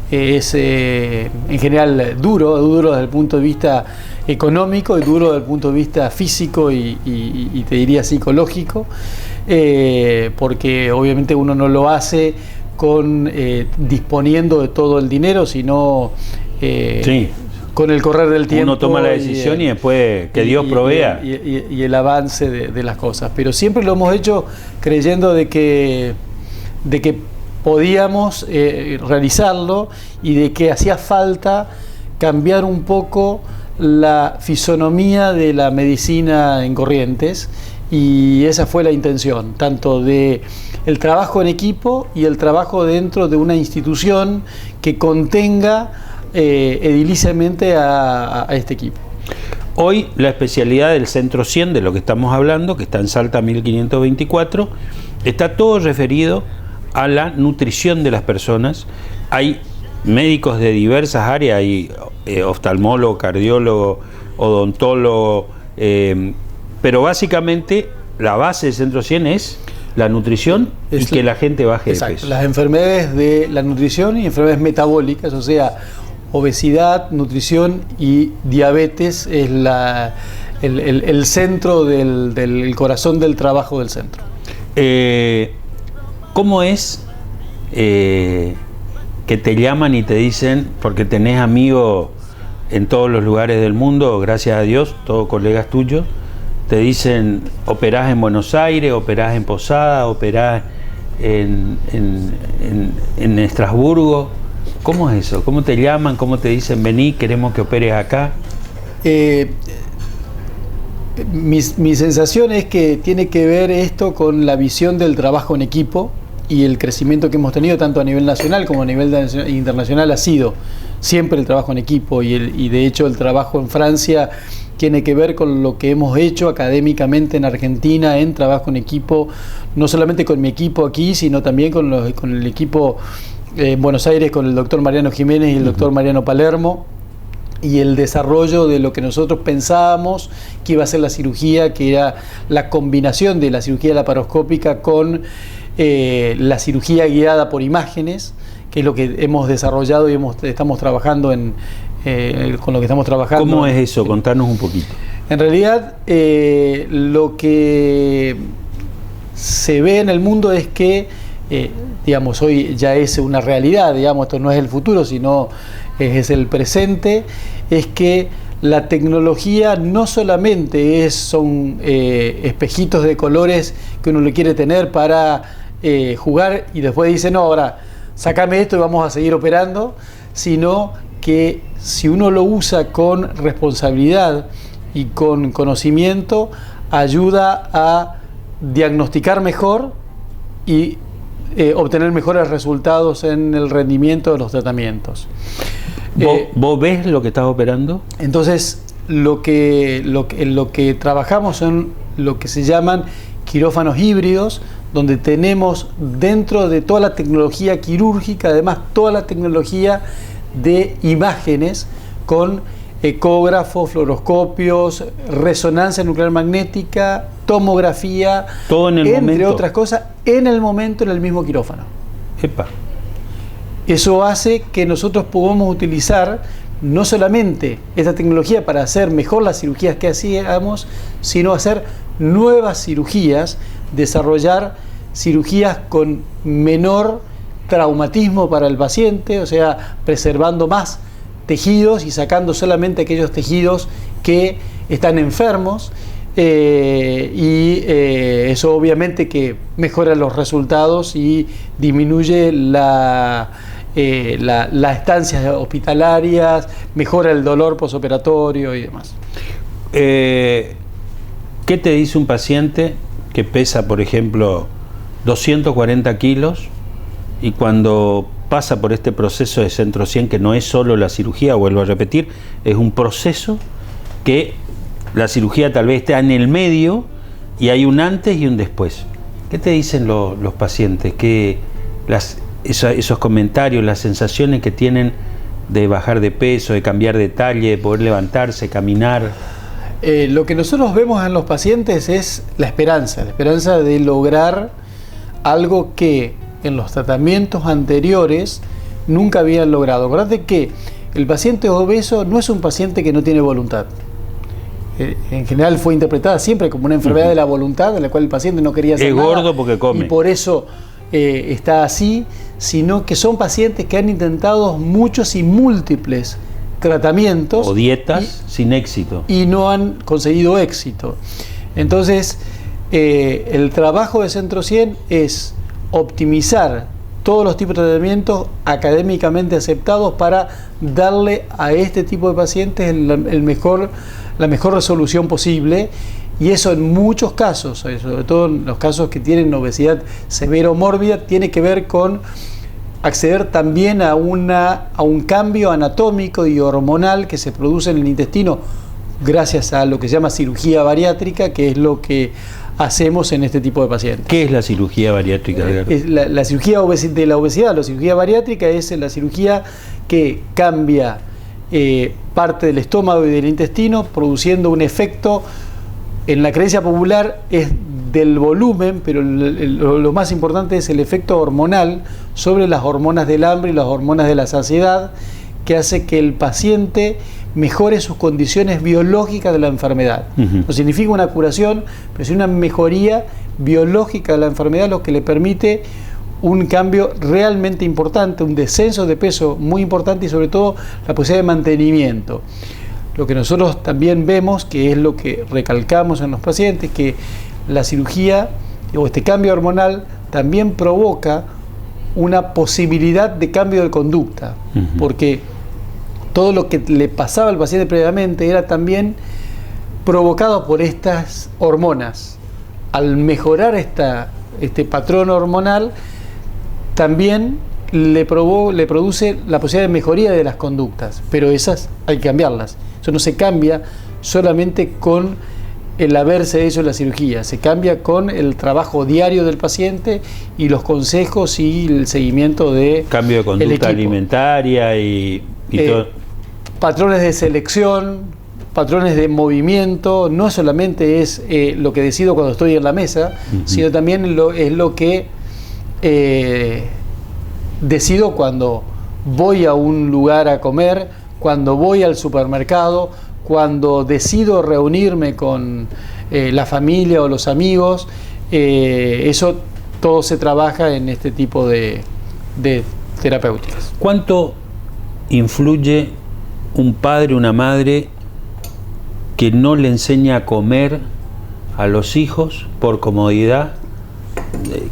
es en general duro desde el punto de vista económico y duro desde el punto de vista físico y te diría psicológico, porque obviamente uno no lo hace disponiendo de todo el dinero, sino con el correr del tiempo. Uno toma la decisión y después que Dios provea. Y el avance de las cosas. Pero siempre lo hemos hecho creyendo de que podíamos realizarlo y de que hacía falta cambiar un poco la fisonomía de la medicina en Corrientes, y esa fue la intención, tanto de el trabajo en equipo y el trabajo dentro de una institución que contenga ediliciamente a este equipo. Hoy la especialidad del Centro 100, de lo que estamos hablando, que está en Salta 1524, está todo referido a la nutrición de las personas. Hay médicos de diversas áreas, hay oftalmólogo, cardiólogo, odontólogo, pero básicamente la base del Centro 100 es la nutrición y que la gente baje de peso. Las enfermedades de la nutrición y enfermedades metabólicas, o sea, obesidad, nutrición y diabetes es el centro del corazón del trabajo del centro. ¿Cómo es que te llaman y te dicen, porque tenés amigos en todos los lugares del mundo, gracias a Dios, todos colegas tuyos, te dicen, operás en Buenos Aires, operás en Posada, operás en Estrasburgo? ¿Cómo es eso? ¿Cómo te llaman? ¿Cómo te dicen, vení, queremos que operes acá? Mi sensación es que tiene que ver esto con la visión del trabajo en equipo y el crecimiento que hemos tenido tanto a nivel nacional como a nivel internacional. Ha sido siempre el trabajo en equipo y de hecho el trabajo en Francia tiene que ver con lo que hemos hecho académicamente en Argentina en trabajo en equipo, no solamente con mi equipo aquí, sino también con el equipo en Buenos Aires, con el doctor Mariano Jiménez y el doctor Mariano Palermo, y el desarrollo de lo que nosotros pensábamos que iba a ser la cirugía, que era la combinación de la cirugía laparoscópica con la cirugía guiada por imágenes, que es lo que hemos desarrollado y estamos trabajando con lo que estamos trabajando. ¿Cómo es eso? Contanos un poquito. En realidad, lo que se ve en el mundo es que, digamos, hoy ya es una realidad, digamos, esto no es el futuro, sino es el presente, es que la tecnología no solamente son espejitos de colores que uno le quiere tener para jugar y después dice, no, ahora sácame esto y vamos a seguir operando, sino que si uno lo usa con responsabilidad y con conocimiento, ayuda a diagnosticar mejor y obtener mejores resultados en el rendimiento de los tratamientos. ¿Vos ves lo que estás operando? Entonces, lo que trabajamos son lo que se llaman quirófanos híbridos, donde tenemos dentro de toda la tecnología quirúrgica, además toda la tecnología de imágenes con ecógrafos, fluoroscopios, resonancia nuclear magnética, tomografía, todo en el entre momento. otras cosas, en el momento, en el mismo quirófano. Epa. Eso hace que nosotros podamos utilizar no solamente esta tecnología para hacer mejor las cirugías que hacíamos, sino hacer nuevas cirugías, desarrollar cirugías con menor traumatismo para el paciente, o sea, preservando más tejidos y sacando solamente aquellos tejidos que están enfermos, eso obviamente que mejora los resultados y disminuye las estancias hospitalarias, mejora el dolor posoperatorio y demás. ¿Qué te dice un paciente que pesa, por ejemplo, 240 kilos y cuando pasa por este proceso de Centro 100, que no es solo la cirugía, vuelvo a repetir, es un proceso que la cirugía tal vez está en el medio y hay un antes y un después? ¿Qué te dicen los pacientes? Esos comentarios, las sensaciones que tienen de bajar de peso, de cambiar de talle, de poder levantarse, caminar. Lo que nosotros vemos en los pacientes es la esperanza de lograr algo que en los tratamientos anteriores nunca habían logrado. Acuérdate que el paciente obeso no es un paciente que no tiene voluntad. En general fue interpretada siempre como una enfermedad de la voluntad, en la cual el paciente no quería hacer es nada. Es gordo porque come. Y por eso está así, sino que son pacientes que han intentado muchos y múltiples tratamientos o dietas sin éxito y no han conseguido éxito. Entonces el trabajo de Centro 100 es optimizar todos los tipos de tratamientos académicamente aceptados para darle a este tipo de pacientes la mejor resolución posible, y eso en muchos casos, sobre todo en los casos que tienen obesidad severa o mórbida, tiene que ver con acceder también a un cambio anatómico y hormonal que se produce en el intestino gracias a lo que se llama cirugía bariátrica, que es lo que hacemos en este tipo de pacientes. ¿Qué es la cirugía bariátrica? La cirugía de la obesidad, la cirugía bariátrica es la cirugía que cambia parte del estómago y del intestino, produciendo un efecto, en la creencia popular es del volumen, pero lo más importante es el efecto hormonal sobre las hormonas del hambre y las hormonas de la saciedad, que hace que el paciente mejore sus condiciones biológicas de la enfermedad. No significa una curación, pero sí una mejoría biológica de la enfermedad, lo que le permite un cambio realmente importante, un descenso de peso muy importante y sobre todo la posibilidad de mantenimiento. Lo que nosotros también vemos, que es lo que recalcamos en los pacientes, que la cirugía o este cambio hormonal también provoca una posibilidad de cambio de conducta, porque todo lo que le pasaba al paciente previamente era también provocado por estas hormonas. Al mejorar este patrón hormonal, también le produce la posibilidad de mejoría de las conductas, pero esas hay que cambiarlas. Eso no se cambia solamente con el haberse hecho la cirugía, se cambia con el trabajo diario del paciente y los consejos y el seguimiento de cambio de conducta alimentaria y todo. Patrones de selección, patrones de movimiento, no solamente es lo que decido cuando estoy en la mesa, sino también es lo que decido cuando voy a un lugar a comer, cuando voy al supermercado, cuando decido reunirme con la familia o los amigos. Eso todo se trabaja en este tipo de terapéuticas. ¿Cuánto influye un padre, una madre que no le enseña a comer a los hijos por comodidad?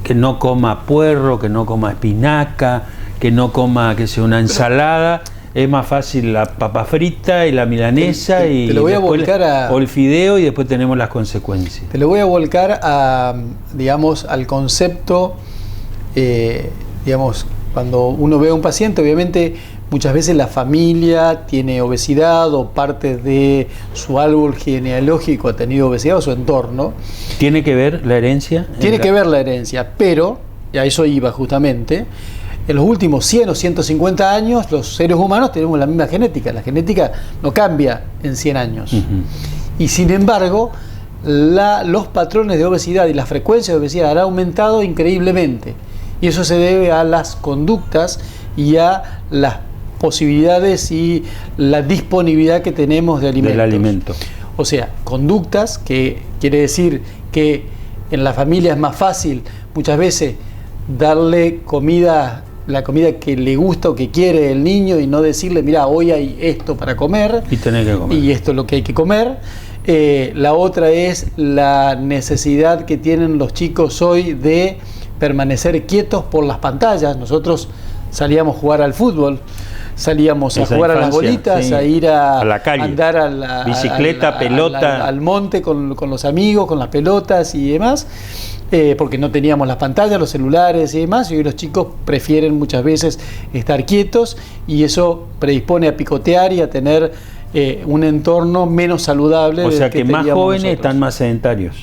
Que no coma puerro, que no coma espinaca, que no coma, que sea una ensalada. Es más fácil la papa frita y la milanesa te lo voy a volcar o el fideo, y después tenemos las consecuencias. Te lo voy a volcar al concepto, cuando uno ve a un paciente, obviamente muchas veces la familia tiene obesidad o parte de su árbol genealógico ha tenido obesidad o su entorno. ¿Tiene que ver la herencia? Tiene que ver la herencia, pero, y a eso iba justamente, en los últimos 100 o 150 años los seres humanos tenemos la misma genética. La genética no cambia en 100 años. Y sin embargo, los patrones de obesidad y la frecuencia de obesidad han aumentado increíblemente. Y eso se debe a las conductas y a las posibilidades y la disponibilidad que tenemos de alimentos. Del alimento. O sea, conductas, que quiere decir que en la familia es más fácil muchas veces darle comida, la comida que le gusta o que quiere el niño, y no decirle, mira, hoy hay esto para comer y tener que comer, y esto es lo que hay que comer. La otra es la necesidad que tienen los chicos hoy de permanecer quietos por las pantallas. Nosotros salíamos a jugar al fútbol, salíamos a jugar a las bolitas, sí, a ir a la calle, andar a la bicicleta, pelota, al monte con los amigos, con las pelotas y demás, porque no teníamos las pantallas, los celulares y demás, y hoy los chicos prefieren muchas veces estar quietos, y eso predispone a picotear y a tener un entorno menos saludable. O sea que más jóvenes nosotros. Están más sedentarios.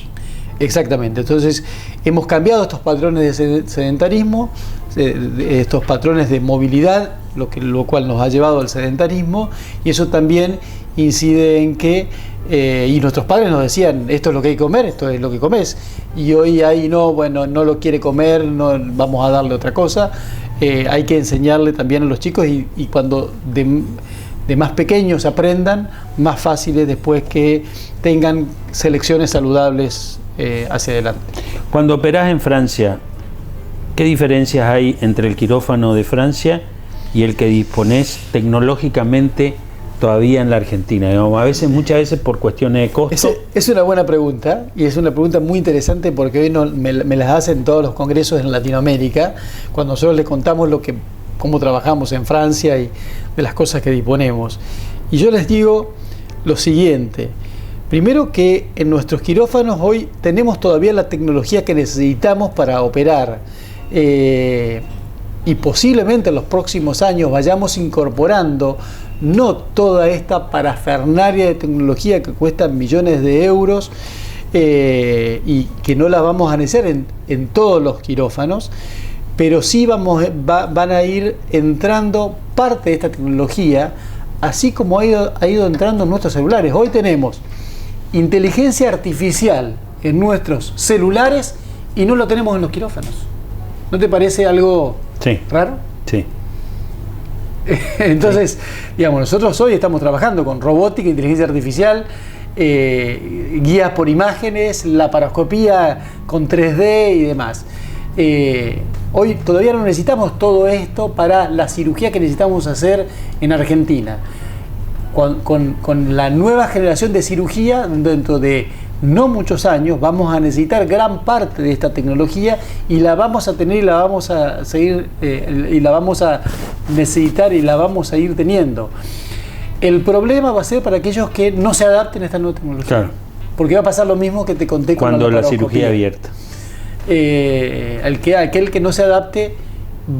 Exactamente. Entonces hemos cambiado estos patrones de sedentarismo, estos patrones de movilidad, lo cual nos ha llevado al sedentarismo, y eso también incide en que, y nuestros padres nos decían, esto es lo que hay que comer, esto es lo que comes, y hoy hay, no lo quiere comer, no, vamos a darle otra cosa. Hay que enseñarle también a los chicos, y cuando de más pequeños aprendan, más fáciles después que tengan selecciones saludables hacia adelante. Cuando operás en Francia, ¿qué diferencias hay entre el quirófano de Francia y el que disponés tecnológicamente todavía en la Argentina? Muchas veces por cuestiones de costo. Es una buena pregunta, y es una pregunta muy interesante, porque hoy me las hacen todos los congresos en Latinoamérica, cuando nosotros les contamos cómo trabajamos en Francia y de las cosas que disponemos. Y yo les digo lo siguiente. Primero, que en nuestros quirófanos hoy tenemos todavía la tecnología que necesitamos para operar, y posiblemente en los próximos años vayamos incorporando no toda esta parafernalia de tecnología que cuesta millones de euros, y que no la vamos a necesitar en todos los quirófanos, pero sí van a ir entrando parte de esta tecnología, así como ha ido entrando en nuestros celulares. Hoy tenemos inteligencia artificial en nuestros celulares y no lo tenemos en los quirófanos. ¿No te parece algo raro? Sí. Entonces, digamos, nosotros hoy estamos trabajando con robótica, inteligencia artificial, guías por imágenes, laparoscopía con 3D y demás. Hoy todavía no necesitamos todo esto para la cirugía que necesitamos hacer en Argentina. Con la nueva generación de cirugía, dentro de no muchos años, vamos a necesitar gran parte de esta tecnología, y la vamos a tener, y la vamos a seguir, y la vamos a necesitar, y la vamos a ir teniendo. El problema va a ser para aquellos que no se adapten a esta nueva tecnología. Claro. Porque va a pasar lo mismo que te conté con cuando la cirugía abierta. Aquel que no se adapte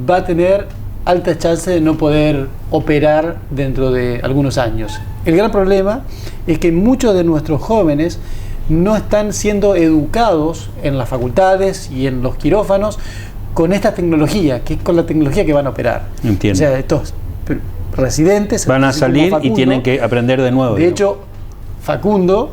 va a tener altas chances de no poder operar dentro de algunos años. El gran problema es que muchos de nuestros jóvenes no están siendo educados en las facultades y en los quirófanos con esta tecnología, que es con la tecnología que van a operar. Entiendo. O sea, estos residentes van a salir Facundo, y tienen que aprender de nuevo. De hecho, Facundo,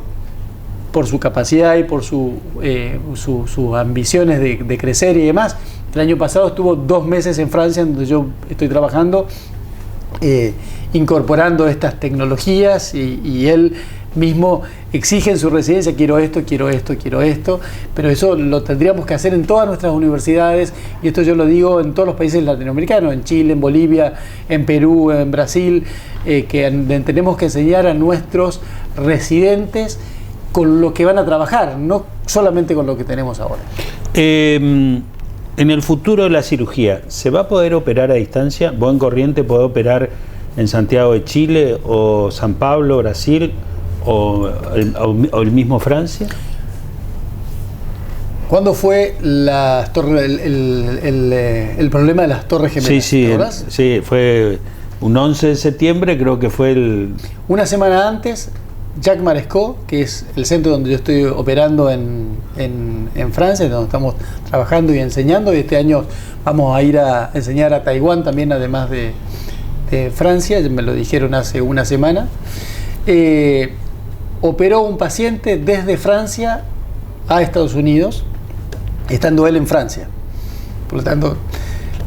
por su capacidad y por sus ambiciones de crecer y demás, el año pasado estuvo 2 meses en Francia, donde yo estoy trabajando, incorporando estas tecnologías, y él mismo exige en su residencia, quiero esto, pero eso lo tendríamos que hacer en todas nuestras universidades, y esto yo lo digo en todos los países latinoamericanos, en Chile, en Bolivia, en Perú, en Brasil, que tenemos que enseñar a nuestros residentes con lo que van a trabajar, no solamente con lo que tenemos ahora. En el futuro de la cirugía, ¿se va a poder operar a distancia? ¿Vos en Corrientes podés operar en Santiago de Chile, o San Pablo, Brasil, o el mismo Francia? ¿Cuándo fue el problema de las Torres Gemelas? Sí, fue Un 11 de septiembre creo que fue el... Una semana antes, Jacques Marescot, que es el centro donde yo estoy operando en Francia, donde estamos trabajando y enseñando, y este año vamos a ir a enseñar a Taiwán también, además de Francia, me lo dijeron hace una semana. Operó un paciente desde Francia a Estados Unidos, estando él en Francia. Por lo tanto,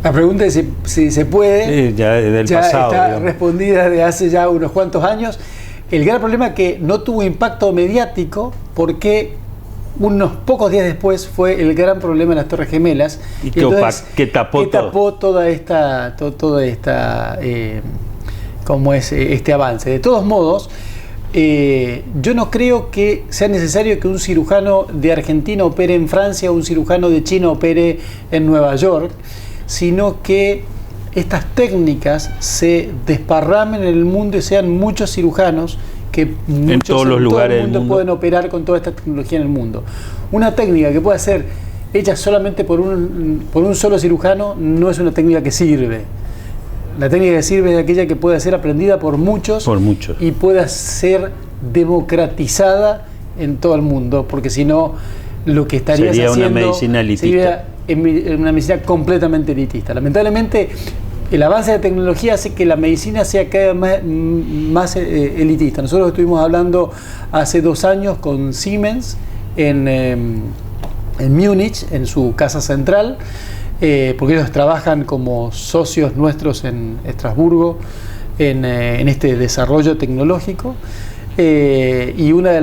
la pregunta es si se puede, ya del ya pasado, está digamos. respondida de hace ya unos cuantos años. El gran problema es que no tuvo impacto mediático porque unos pocos días después fue el gran problema en las Torres Gemelas. Y que tapó toda esta como es este avance. De todos modos, yo no creo que sea necesario que un cirujano de Argentina opere en Francia o un cirujano de China opere en Nueva York, sino que estas técnicas se desparramen en el mundo y sean muchos cirujanos que en todos los lugares del mundo pueden operar con toda esta tecnología en el mundo. Una técnica que pueda ser hecha solamente por un solo cirujano no es una técnica que sirve. La técnica que sirve es aquella que pueda ser aprendida por muchos y pueda ser democratizada en todo el mundo, porque si no, lo que estarías sería haciendo una medicina elitista. sería una medicina completamente elitista. Lamentablemente, el avance de la tecnología hace que la medicina sea cada vez más elitista. Nosotros estuvimos hablando hace 2 años con Siemens en Múnich, en su casa central, porque ellos trabajan como socios nuestros en Estrasburgo en este desarrollo tecnológico, y una de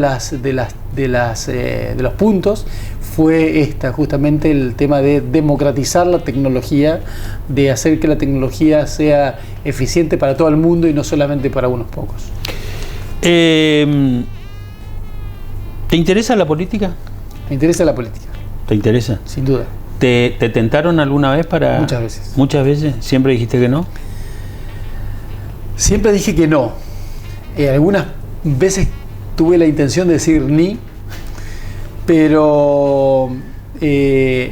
los puntos fue justamente el tema de democratizar la tecnología, de hacer que la tecnología sea eficiente para todo el mundo y no solamente para unos pocos. ¿Te interesa la política? Me interesa la política. ¿Te interesa? Sin duda. ¿Te tentaron alguna vez para...? Muchas veces. ¿Muchas veces? ¿Siempre dijiste que no? Siempre dije que no. Algunas veces tuve la intención de decir ni, pero yo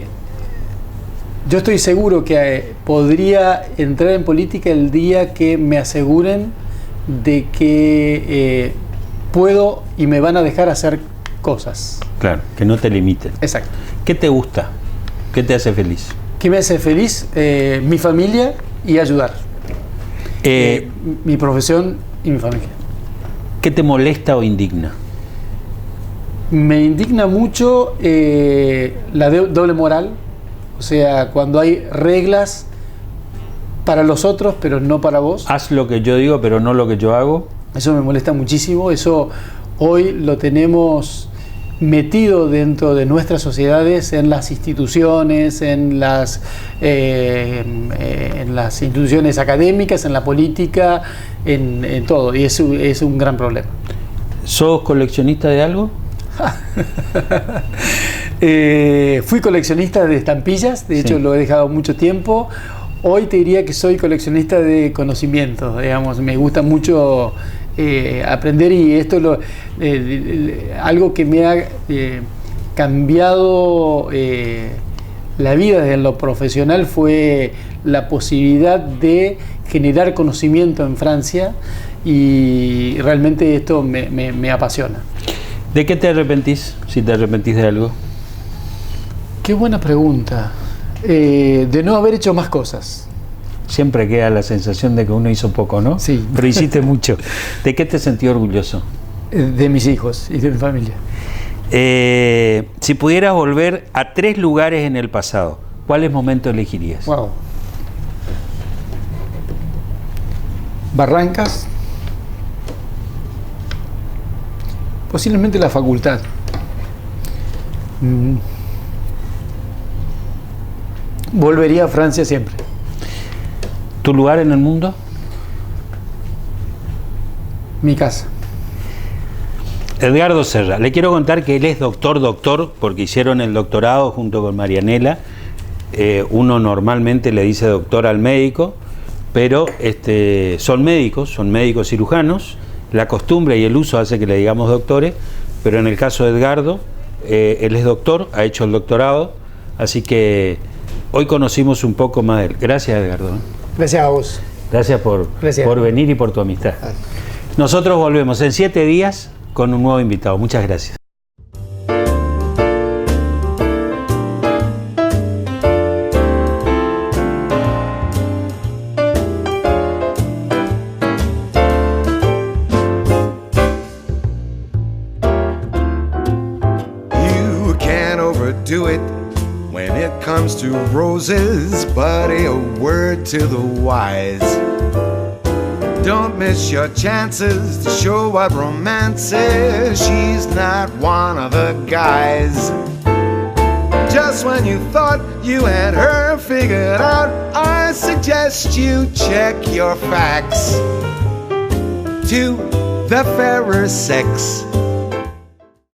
estoy seguro que podría entrar en política el día que me aseguren de que puedo y me van a dejar hacer cosas. Claro, que no te limiten. Exacto. ¿Qué te gusta? ¿Qué te hace feliz? ¿Qué me hace feliz? Mi familia y ayudar. Mi profesión y mi familia. ¿Qué te molesta o indigna? Me indigna mucho la doble moral, o sea, cuando hay reglas para los otros, pero no para vos. Haz lo que yo digo, pero no lo que yo hago. Eso me molesta muchísimo. Eso hoy lo tenemos metido dentro de nuestras sociedades, en las instituciones, en las instituciones académicas, en la política, en todo. Y eso es un gran problema. ¿Sos coleccionista de algo? Fui coleccionista de estampillas, de hecho lo he dejado mucho tiempo. Hoy te diría que soy coleccionista de conocimientos, digamos, me gusta mucho aprender, y esto algo que me ha cambiado la vida desde lo profesional fue la posibilidad de generar conocimiento en Francia, y realmente esto me apasiona. ¿De qué te arrepentís, si te arrepentís de algo? Qué buena pregunta. De no haber hecho más cosas. Siempre queda la sensación de que uno hizo poco, ¿no? Sí. Pero hiciste mucho. ¿De qué te sentí orgulloso? De mis hijos y de mi familia. Si pudieras volver a 3 lugares en el pasado, ¿cuáles momentos elegirías? Wow. Barrancas. Posiblemente la facultad. Volvería a Francia siempre. ¿Tu lugar en el mundo? Mi casa. Edgardo Serra. Le quiero contar que él es doctor, porque hicieron el doctorado junto con Marianela. Uno normalmente le dice doctor al médico, pero son médicos cirujanos. La costumbre y el uso hace que le digamos doctores, pero en el caso de Edgardo, él es doctor, ha hecho el doctorado, así que hoy conocimos un poco más de él. Gracias, Edgardo. Gracias a vos. Gracias por venir y por tu amistad. Nosotros volvemos en 7 días con un nuevo invitado. Muchas gracias. You can't overdo it when it comes to roses, buddy, a word to the wise. Don't miss your chances to show what romance is. She's not one of the guys. Just when you thought you had her figured out, I suggest you check your facts to the fairer sex.